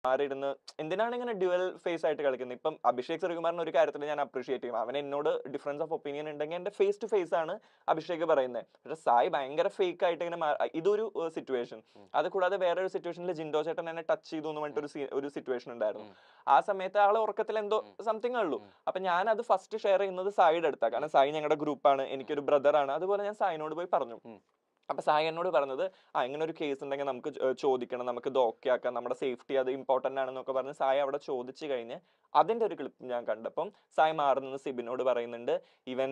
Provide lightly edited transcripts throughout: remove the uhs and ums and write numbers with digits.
മാറിയിരുന്ന് എന്തിനാണ് ഇങ്ങനെ dual face ആയിട്ട് കളിക്കുന്നത്? ഇപ്പം അഭിഷേക് ശ്രീകുമാറിന് ഒരു കാര്യത്തിൽ ഞാൻ അപ്രീഷിയേറ്റ് ചെയ്യും. അവൻ എന്നോട് ഡിഫറൻസ് ഓഫ് ഒപ്പീനിയൻ ഉണ്ടെങ്കിൽ എന്റെ ഫേസ് ടു ഫേസ് ആണ് അഭിഷേക് പറയുന്നത്. പക്ഷെ സായി ഭയങ്കര ഫേക്ക് ആയിട്ട് ഇങ്ങനെ ഇതൊരു സിറ്റുവേഷൻ. അത് കൂടാതെ വേറൊരു സിറ്റുവേഷനിൽ ജിൻഡോ ചേട്ടൻ എന്നെ ടച്ച് ചെയ്തു എന്ന് പറഞ്ഞിട്ട് ഒരു സിറ്റുവേഷൻ ഉണ്ടായിരുന്നു. ആ സമയത്ത് ആളെ ഉറക്കത്തിൽ എന്തോ സംതിങ് ഉള്ളൂ. അപ്പൊ ഞാൻ അത് ഫസ്റ്റ് ഷെയർ ചെയ്യുന്നത് സായിയുടെ അടുത്താണ്. കാരണം സായി ഞങ്ങളുടെ ഗ്രൂപ്പാണ്, എനിക്കൊരു ബ്രദർ ആണ്. അതുപോലെ ഞാൻ സായിനോട് പോയി പറഞ്ഞു. അപ്പൊ സായി എന്നോട് പറഞ്ഞത്, ഇങ്ങനെ ഒരു കേസ് ഉണ്ടെങ്കിൽ നമുക്ക് ചോദിക്കണം, നമുക്ക് ഇത് ഓക്കെ ആക്കാം, നമ്മുടെ സേഫ്റ്റി അത് ഇമ്പോർട്ടന്റ് ആണെന്നൊക്കെ പറഞ്ഞ് സായി അവിടെ ചോദിച്ചു കഴിഞ്ഞ് അതിന്റെ ഒരു ക്ലിപ്പ് ഞാൻ കണ്ടപ്പം സായി മാറുന്നത് സിബിനോട് പറയുന്നുണ്ട്, ഇവൻ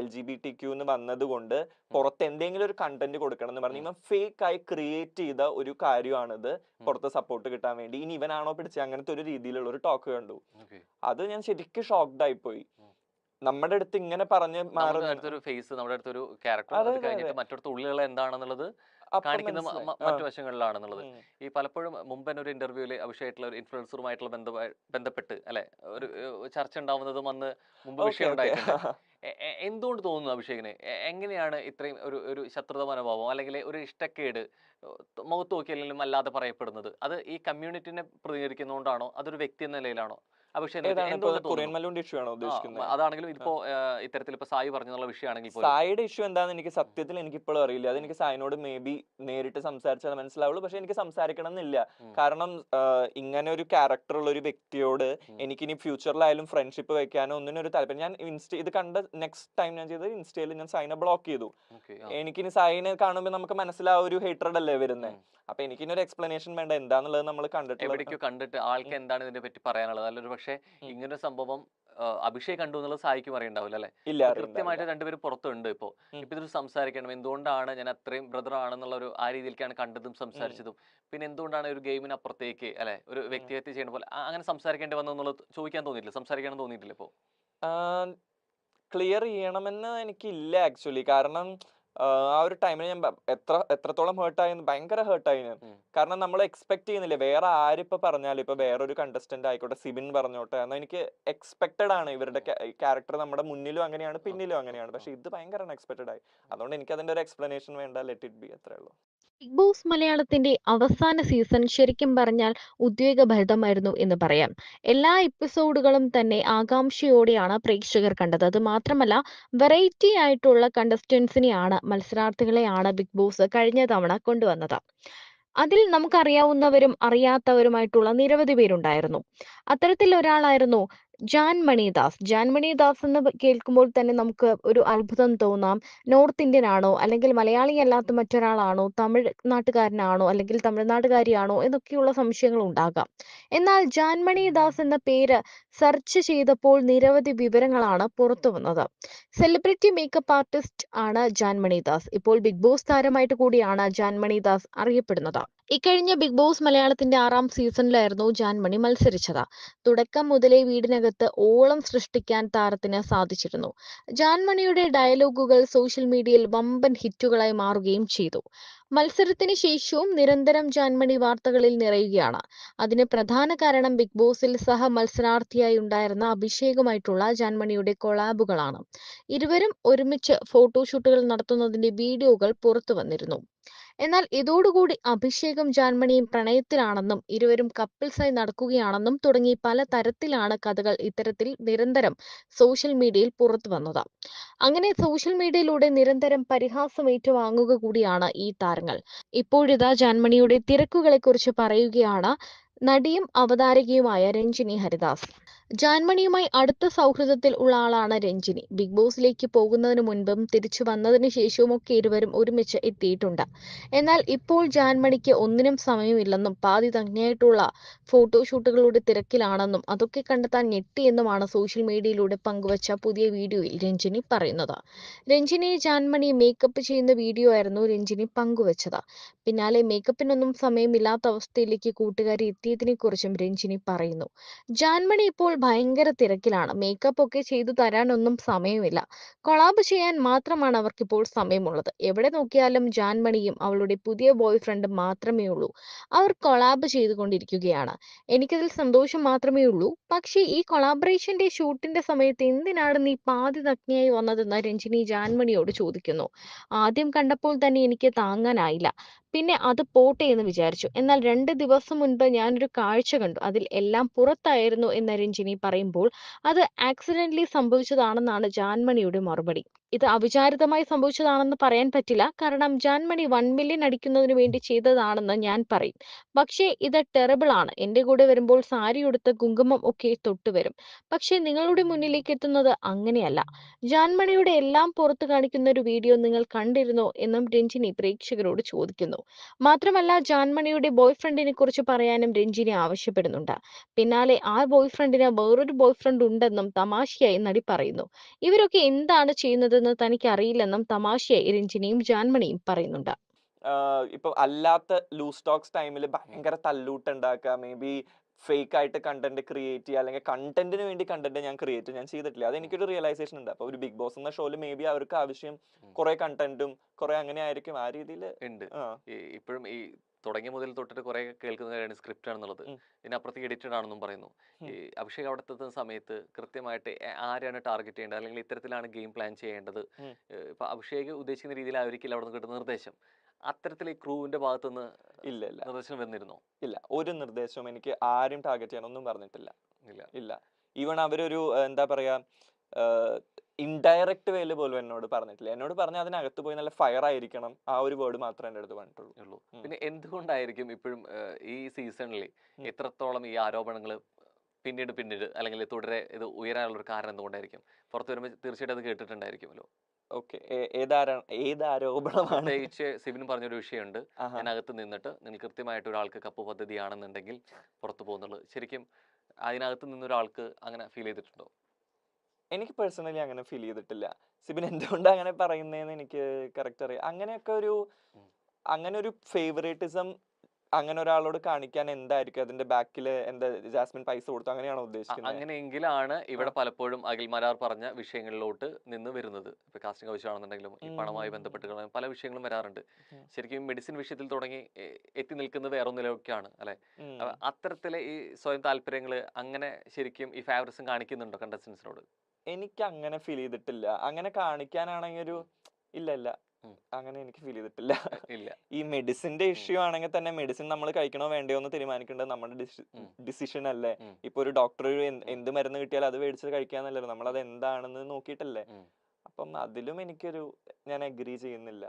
LGBTQ എന്ന് വന്നത് കൊണ്ട് പുറത്ത് എന്തെങ്കിലും ഒരു കണ്ടന്റ് കൊടുക്കണം എന്ന് പറഞ്ഞ് ഇവൻ ഫേക്ക് ആയി ക്രിയേറ്റ് ചെയ്ത ഒരു കാര്യമാണിത്, പുറത്ത് സപ്പോർട്ട് കിട്ടാൻ വേണ്ടി. ഇനി ഇവനാണോ പിടിച്ചത്, അങ്ങനത്തെ ഒരു രീതിയിലുള്ള ഒരു ടോക്ക് കണ്ടു. അത് ഞാൻ ശരിക്കും ഷോക്ക്ഡ് ആയി പോയി. നമ്മുടെ അടുത്ത് ഇങ്ങനെ പറഞ്ഞ് അടുത്തൊരു ഫേസ്, നമ്മുടെ അടുത്തൊരു ക്യാരക്ടർ കഴിഞ്ഞിട്ട് മറ്റടുത്ത ഉള്ളിലുള്ള എന്താണെന്നുള്ളത് കാണിക്കുന്ന മറ്റു വശങ്ങളിലാണെന്നുള്ളത്. ഈ പലപ്പോഴും മുമ്പ് തന്നെ ഒരു ഇന്റർവ്യൂല് അഭിഷേകായിട്ടുള്ള ഒരു ഇൻഫ്ലുവൻസറുമായിട്ടുള്ള ബന്ധപ്പെട്ട് അല്ലെ ഒരു ചർച്ച ഉണ്ടാവുന്നതും അന്ന് മുമ്പ് വിഷയം ഉണ്ടായിട്ടുണ്ട്. എന്തുകൊണ്ട് തോന്നുന്നു അഭിഷേകിന് എങ്ങനെയാണ് ഇത്രയും ഒരു ശത്രുത മനോഭാവം അല്ലെങ്കിൽ ഒരു ഇഷ്ടക്കേട് മുഖത്ത് നോക്കിയാലും അല്ലാതെ പറയപ്പെടുന്നത്? അത് ഈ കമ്മ്യൂണിറ്റിനെ പ്രതിനിധീകരിക്കുന്നതുകൊണ്ടാണോ, അതൊരു വ്യക്തി എന്ന നിലയിലാണോ? അതാണെങ്കിലും ഇപ്പോ ഇത്തരത്തിൽ ഇപ്പൊ സായി പറഞ്ഞുള്ള വിഷയമാണെങ്കിൽ സായിയുടെ ഇഷ്യൂ എന്താണെന്ന് എനിക്ക് സത്യത്തിൽ എനിക്ക് ഇപ്പോഴും അറിയില്ല. അത് എനിക്ക് സായിനോട് മേ ബി നേരിട്ട് സംസാരിച്ചാൽ മനസ്സിലാവുള്ളൂ. പക്ഷെ എനിക്ക് സംസാരിക്കണം എന്നില്ല. കാരണം ഇങ്ങനെ ഒരു ക്യാരക്ടർ ഉള്ള ഒരു വ്യക്തിയോട് എനിക്കിനി ഫ്യൂച്ചറിലായാലും ഫ്രണ്ട്ഷിപ്പ് വെക്കാനോ ഒന്നിനും ഒരു താല്പര്യം. ഞാൻ ഇത് കണ്ട നെക്സ്റ്റ് ടൈം ഞാൻ ചെയ്തത് ഇൻസ്റ്റയിൽ ഞാൻ സായിനെ ബ്ലോക്ക് ചെയ്തു. എനിക്കിനി സായിനെ കാണുമ്പോൾ നമുക്ക് മനസ്സിലാവും ഒരു ഹേറ്റഡ് അല്ലേ വരുന്നത്. അപ്പൊ എനിക്കിനി ഒരു എക്സ്പ്ലനേഷൻ വേണ്ട, എന്താന്നുള്ളത് നമ്മൾ കണ്ടിട്ട് ആൾക്ക് എന്താണ് ഇതിനെ പറ്റി പറയാനുള്ളത്. നല്ലൊരു പക്ഷെ ഇങ്ങനെ സംഭവം അഭിഷേക് കണ്ടു എന്നുള്ളത് സായിക്കും അറിയണ്ടാവില്ല അല്ലെ? കൃത്യമായിട്ട് രണ്ടുപേരും പുറത്തുണ്ട്. ഇപ്പൊ ഇതൊരു സംസാരിക്കണം, എന്തുകൊണ്ടാണ് ഞാൻ അത്രയും ബ്രദർ ആണെന്നുള്ള ഒരു ആ രീതിയിലേക്കാണ് കണ്ടതും സംസാരിച്ചതും. പിന്നെ എന്തുകൊണ്ടാണ് ഒരു ഗെയിമിന് അപ്പുറത്തേക്ക് അല്ലെ ഒരു വ്യക്തിഹത്യ ചെയ്യുന്ന പോലെ അങ്ങനെ സംസാരിക്കേണ്ടി വന്നെന്നുള്ളത് ചോദിക്കാൻ തോന്നിയിട്ടില്ല, സംസാരിക്കാൻ തോന്നിയിട്ടില്ല? ഇപ്പോ ക്ലിയർ ചെയ്യണമെന്ന് എനിക്കില്ല ആക്ച്വലി. കാരണം ആ ഒരു ടൈമിൽ ഞാൻ എത്രത്തോളം ഹേർട്ടായിരുന്നു, ഭയങ്കര ഹേർട്ടായിരുന്നു. കാരണം നമ്മൾ എക്സ്പെക്ട് ചെയ്യുന്നില്ല. വേറെ ആരിപ്പോ പറഞ്ഞാലും, ഇപ്പൊ വേറൊരു കണ്ടസ്റ്റന്റ് ആയിക്കോട്ടെ, സിബിൻ പറഞ്ഞോട്ടെ, എന്നാൽ എനിക്ക് എക്സ്പെക്ടഡ് ആണ്. ഇവരുടെ ക്യാരക്ടർ നമ്മുടെ മുന്നിലും അങ്ങനെയാണ്, പിന്നിലും അങ്ങനെയാണ്. പക്ഷെ ഇത് ഭയങ്കര അൺഎക്സ്പെക്ടഡ് ആയി. അതുകൊണ്ട് എനിക്ക് അതിന്റെ ഒരു എക്സ്പ്ലനേഷൻ വേണ്ട, ലെറ്റ് ഇറ്റ് ബി, അത്രേ ഉള്ളൂ. ബിഗ് ബോസ് മലയാളത്തിന്റെ അവസാന സീസൺ ശരിക്കും പറഞ്ഞാൽ ഉദ്വേഗഭരിതമായിരുന്നു എന്ന് പറയാം. എല്ലാ എപ്പിസോഡുകളും തന്നെ ആകാംക്ഷയോടെയാണ് പ്രേക്ഷകർ കണ്ടത്. അത് മാത്രമല്ല, വെറൈറ്റി ആയിട്ടുള്ള കണ്ടസ്റ്റന്റ്സിനെയാണ്, മത്സരാർത്ഥികളെയാണ് ബിഗ് ബോസ് കഴിഞ്ഞ തവണ കൊണ്ടുവന്നത്. അതിൽ നമുക്കറിയാവുന്നവരും അറിയാത്തവരുമായിട്ടുള്ള നിരവധി പേരുണ്ടായിരുന്നു. അത്തരത്തിൽ ഒരാളായിരുന്നു ജാൻമണി ദാസ് എന്ന് കേൾക്കുമ്പോൾ തന്നെ നമുക്ക് ഒരു അത്ഭുതം തോന്നാം. നോർത്ത് ഇന്ത്യൻ ആണോ, അല്ലെങ്കിൽ മലയാളി അല്ലാത്ത മറ്റൊരാളാണോ, തമിഴ് നാട്ടുകാരനാണോ, അല്ലെങ്കിൽ തമിഴ്നാട്ടുകാരിയാണോ എന്നൊക്കെയുള്ള സംശയങ്ങൾ ഉണ്ടാകാം. എന്നാൽ ജാൻമണി ദാസ് എന്ന പേര് സെർച്ച് ചെയ്തപ്പോൾ നിരവധി വിവരങ്ങളാണ് പുറത്തു വന്നത്. സെലിബ്രിറ്റി മേക്കപ്പ് ആർട്ടിസ്റ്റ് ആണ് ജാൻമണി ദാസ്. ഇപ്പോൾ ബിഗ് ബോസ് താരമായിട്ട് കൂടിയാണ് ജാൻമണി ദാസ് അറിയപ്പെടുന്നത്. ഇക്കഴിഞ്ഞ ബിഗ് ബോസ് മലയാളത്തിന്റെ 6ാം സീസണിലായിരുന്നു ജാൻമണി മത്സരിച്ചത്. തുടക്കം മുതലേ വീടിനകത്ത് ഓളം സൃഷ്ടിക്കാൻ താരത്തിന് സാധിച്ചിരുന്നു. ജാൻമണിയുടെ ഡയലോഗുകൾ സോഷ്യൽ മീഡിയയിൽ വമ്പൻ ഹിറ്റുകളായി മാറുകയും ചെയ്തു. മത്സരത്തിന് ശേഷവും നിരന്തരം ജാൻമണി വാർത്തകളിൽ നിറയുകയാണ്. അതിന് പ്രധാന കാരണം ബിഗ് ബോസിൽ സഹ മത്സരാർത്ഥിയായി ഉണ്ടായിരുന്ന അഭിഷേകുമായിട്ടുള്ള ജാൻമണിയുടെ കൊളാബുകളാണ്. ഇരുവരും ഒരുമിച്ച് ഫോട്ടോഷൂട്ടുകൾ നടത്തുന്നതിന്റെ വീഡിയോകൾ പുറത്തു വന്നിരുന്നു. എന്നാൽ ഇതോടുകൂടി അഭിഷേകും ജാൻമണിയും പ്രണയത്തിലാണെന്നും ഇരുവരും കപ്പിൾസായി നടക്കുകയാണെന്നും തുടങ്ങി പല തരത്തിലാണ് കഥകൾ ഇത്തരത്തിൽ നിരന്തരം സോഷ്യൽ മീഡിയയിൽ പുറത്തു വന്നത്. അങ്ങനെ സോഷ്യൽ മീഡിയയിലൂടെ നിരന്തരം പരിഹാസം ഏറ്റുവാങ്ങുക കൂടിയാണ് ഈ താരങ്ങൾ. ഇപ്പോഴിതാ ജാൻമണിയുടെ തിരക്കുകളെക്കുറിച്ച് പറയുകയാണ് നടിയും അവതാരകയുമായ രഞ്ജിനി ഹരിദാസ്. ജാൻമണിയുമായി അടുത്ത സൗഹൃദത്തിൽ ഉള്ള ആളാണ് രഞ്ജിനി. ബിഗ് ബോസിലേക്ക് പോകുന്നതിന് മുൻപും തിരിച്ചു വന്നതിന് ശേഷവും ഒക്കെ ഇരുവരും ഒരുമിച്ച് എത്തിയിട്ടുണ്ട്. എന്നാൽ ഇപ്പോൾ ജാൻമണിക്ക് ഒന്നിനും സമയമില്ലെന്നും പാതി തങ്ങയായിട്ടുള്ള ഫോട്ടോഷൂട്ടുകളുടെ തിരക്കിലാണെന്നും അതൊക്കെ കണ്ടെത്താൻ ഞെട്ടിയെന്നുമാണ് സോഷ്യൽ മീഡിയയിലൂടെ പങ്കുവച്ച പുതിയ വീഡിയോയിൽ രഞ്ജിനി പറയുന്നത്. രഞ്ജിനിയെ ജാൻമണി മേക്കപ്പ് ചെയ്യുന്ന വീഡിയോ ആയിരുന്നു രഞ്ജിനി പങ്കുവച്ചത്. പിന്നാലെ മേക്കപ്പിനൊന്നും സമയമില്ലാത്ത അവസ്ഥയിലേക്ക് കൂട്ടുകാരി എത്തിയതിനെ കുറിച്ചും രഞ്ജിനി പറയുന്നു. ജാൻമണി ഇപ്പോൾ ഭയങ്കര തിരക്കിലാണ്. മേക്കപ്പ് ഒക്കെ ചെയ്തു തരാനൊന്നും സമയമില്ല. കൊളാബ് ചെയ്യാൻ മാത്രമാണ് അവർക്കിപ്പോൾ സമയമുള്ളത്. എവിടെ നോക്കിയാലും ജാൻമണിയും അവളുടെ പുതിയ ബോയ് ഫ്രണ്ടും മാത്രമേ ഉള്ളൂ. അവർ കൊളാബ് ചെയ്തുകൊണ്ടിരിക്കുകയാണ്. എനിക്കതിൽ സന്തോഷം മാത്രമേ ഉള്ളൂ. പക്ഷേ ഈ കൊളാബറേഷന്റെ ഷൂട്ടിന്റെ സമയത്ത് എന്തിനാണ് നീ പാതി നഗ്നയായി വന്നതെന്ന് രഞ്ജിനി ജാൻമണിയോട് ചോദിക്കുന്നു. ആദ്യം കണ്ടപ്പോൾ തന്നെ എനിക്ക് താങ്ങാനായില്ല. പിന്നെ അത് പോട്ടെ എന്ന് വിചാരിച്ചു. എന്നാൽ 2 ദിവസം മുൻപ് ഞാനൊരു കാഴ്ച കണ്ടു. അതിൽ എല്ലാം പുറത്തായിരുന്നു എന്ന് രഞ്ജിനി പറയുമ്പോൾ അത് ആക്സിഡന്റലി സംഭവിച്ചതാണെന്നാണ് ജാൻമണിയുടെ മറുപടി. ഇത് അവിചാരിതമായി സംഭവിച്ചതാണെന്ന് പറയാൻ പറ്റില്ല. കാരണം ജാൻമണി 1 മില്യൺ അടിക്കുന്നതിന് വേണ്ടി ചെയ്തതാണെന്ന് ഞാൻ പറയും. പക്ഷേ ഇത് ടെറിബിൾ ആണ്. എന്റെ കൂടെ വരുമ്പോൾ സാരിയുടുത്ത് കുങ്കുമം ഒക്കെ തൊട്ടുവരും. പക്ഷേ നിങ്ങളുടെ മുന്നിലേക്ക് എത്തുന്നത് അങ്ങനെയല്ല. ജാൻമണിയുടെ എല്ലാം പുറത്തു കാണിക്കുന്ന ഒരു വീഡിയോ നിങ്ങൾ കണ്ടിരുന്നോ എന്നും രഞ്ജിനി പ്രേക്ഷകരോട് ചോദിക്കുന്നു. മാത്രമല്ല ജാൻമണിയുടെ ബോയ്ഫ്രണ്ടിനെ കുറിച്ച് പറയാനും രഞ്ജിനി ആവശ്യപ്പെടുന്നുണ്ട്. പിന്നാലെ ആ ബോയ്ഫ്രണ്ടിന് വേറൊരു ബോയ്ഫ്രണ്ട് ഉണ്ടെന്നും തമാശയായി നടി പറയുന്നു. ഇവരൊക്കെ എന്താണ് ചെയ്യുന്നതെന്ന് തനിക്കറിയില്ലെന്നും തമാശയായി രഞ്ജിനിയും ജാൻമണിയും പറയുന്നുണ്ട്. ഇപ്പൊ അല്ലാത്ത ലൂസ് ടോക്സ് ടൈമിൽ ഉം. ഭയങ്കര തല്ലൂട്ടുണ്ടാക്കുക, മേ ബി ഫേക്ക് ആയിട്ട് കണ്ടന്റ് ക്രിയേറ്റ് ചെയ്യുക, അല്ലെങ്കിൽ കണ്ടന്റിന് വേണ്ടി കണ്ടന്റ് ഞാൻ ചെയ്തിട്ടില്ല. അത് ഉം. എനിക്കൊരു റിയലൈസേഷൻ ഉണ്ട്. അപ്പൊ ഒരു ബിഗ് ബോസ് എന്ന ഷോയിൽ മേ ബി അവർക്ക് ആവശ്യം ഉം. കുറെ കണ്ടന്റും കുറെ അങ്ങനെ ആയിരിക്കും. ആ രീതിയിൽ ഉണ്ട്. ഇപ്പോഴും ഈ തുടങ്ങിയ മുതൽ തൊട്ടിട്ട് കുറെ കേൾക്കുന്ന കാര്യമാണ് സ്ക്രിപ്റ്റ് ആണെന്നുള്ളത്. ഇതിനപ്പുറത്തേക്ക് എഡിറ്റഡ് ആണെന്നും പറയുന്നു. ഈ അഭിഷേക് അവിടെ എത്തുന്ന സമയത്ത് കൃത്യമായിട്ട് ആരെയാണ് ടാർഗറ്റ് ചെയ്യേണ്ടത്, അല്ലെങ്കിൽ ഇത്തരത്തിലാണ് ഗെയിം പ്ലാൻ ചെയ്യേണ്ടത്, ഇപ്പൊ അഭിഷേക് ഉദ്ദേശിക്കുന്ന രീതിയിലായിരിക്കില്ല അവിടെ നിന്ന് കിട്ടുന്ന നിർദ്ദേശം. അത്തരത്തിൽ ഈ ക്രൂവിന്റെ ഭാഗത്തുനിന്ന് ഇല്ല ഇല്ല നിർദ്ദേശം വന്നിരുന്നോ? ഇല്ല, ഒരു നിർദ്ദേശവും എനിക്ക് ആരും ടാർഗറ്റ് ചെയ്യാനൊന്നും പറഞ്ഞിട്ടില്ല. ഇല്ല. ഇല്ല. ഈവൺ അവരൊരു എന്താ പറയാ, ഇൻഡയറക്റ്റ് വേയിൽ പോലും എന്നോട് പറഞ്ഞിട്ടില്ല. എന്നോട് പറഞ്ഞ അതിനകത്ത് പോയി നല്ല ഫയർ ആയിരിക്കണം, ആ ഒരു വേർഡ് മാത്രമേ എൻ്റെ അടുത്ത് പറഞ്ഞിട്ടുള്ളൂ. ഉള്ളൂ. പിന്നെ എന്തുകൊണ്ടായിരിക്കും ഇപ്പോഴും ഈ സീസണിൽ എത്രത്തോളം ഈ ആരോപണങ്ങൾ പിന്നീട് അല്ലെങ്കിൽ തുടരെ ഇത് ഉയരാനുള്ള ഒരു കാരണം എന്തുകൊണ്ടായിരിക്കും? പുറത്തു വരുമ്പോൾ തീർച്ചയായിട്ടും അത് കേട്ടിട്ടുണ്ടായിരിക്കുമല്ലോ. ഓക്കെ, ഏത് ആരോപണമാണ്? പ്രത്യേകിച്ച് സിബിൻ പറഞ്ഞൊരു വിഷയമുണ്ട്, അതിനകത്ത് നിന്നിട്ട് നിങ്ങൾ കൃത്യമായിട്ട് ഒരാൾക്ക് കപ്പ് പദ്ധതിയാണെന്നുണ്ടെങ്കിൽ പുറത്തു പോകുന്നുള്ളത്. ശരിക്കും അതിനകത്ത് നിന്നൊരാൾക്ക് അങ്ങനെ ഫീൽ ചെയ്തിട്ടുണ്ടോ? എനിക്ക് പേഴ്സണലി അങ്ങനെ ഫീൽ ചെയ്തിട്ടില്ല. സിബിൻ എന്തുകൊണ്ടാണ് അങ്ങനെ പറയുന്നതെന്ന് എനിക്ക് കറക്റ്റ് അറിയാം. അങ്ങനെ ഒരു ഫേവറേറ്റിസം അങ്ങനെ ഒരാളോട് കാണിക്കാൻ എന്തായിരിക്കും അതിന്റെ ബാക്കില്? എന്താ, ജാസ്മിൻ പൈസ കൊടുത്തു അങ്ങനെയാണോ ഉദ്ദേശിക്കുന്നത്? അങ്ങനെയെങ്കിലാണ് ഇവിടെ പലപ്പോഴും അഖിൽ മാരാർ പറഞ്ഞ വിഷയങ്ങളിലോട്ട് നിന്ന് വരുന്നത്. ഇപ്പൊ കാസ്റ്റിംഗ് ആവശ്യമാണെന്നുണ്ടെങ്കിലും ഈ പണവുമായി ബന്ധപ്പെട്ട് പല വിഷയങ്ങളും വരാറുണ്ട്. ശരിക്കും മെഡിസിൻ വിഷയത്തിൽ തുടങ്ങി എത്തി നിൽക്കുന്നത് വേറൊന്നിലൊക്കെയാണ് അല്ലെ? അത്തരത്തിലെ ഈ സ്വയം താല്പര്യങ്ങള് അങ്ങനെ ശരിക്കും ഈ ഫേവറിസം കാണിക്കുന്നുണ്ടോ കണ്ടസ്റ്റൻസിനോട്? എനിക്ക് അങ്ങനെ ഫീൽ ചെയ്തിട്ടില്ല. അങ്ങനെ കാണിക്കാനാണെങ്കിൽ ഇല്ല, അങ്ങനെ എനിക്ക് ഫീൽ ചെയ്തിട്ടില്ല. ഇല്ല. ഈ മെഡിസിന്റെ ഇഷ്യൂ ആണെങ്കിൽ തന്നെ മെഡിസിൻ നമ്മൾ കഴിക്കണോ വേണ്ടയോ എന്ന് തീരുമാനിക്കേണ്ടത് നമ്മുടെ ഡിസിഷൻ അല്ലേ. ഇപ്പൊ ഒരു ഡോക്ടർ എന്ത് മരുന്ന് കിട്ടിയാലും അത് മേടിച്ച് കഴിക്കാന്നല്ലല്ലോ, നമ്മൾ അത് എന്താണെന്ന് നോക്കിയിട്ടല്ലേ. അപ്പം അതിലും ഞാൻ അഗ്രി ചെയ്യുന്നില്ല.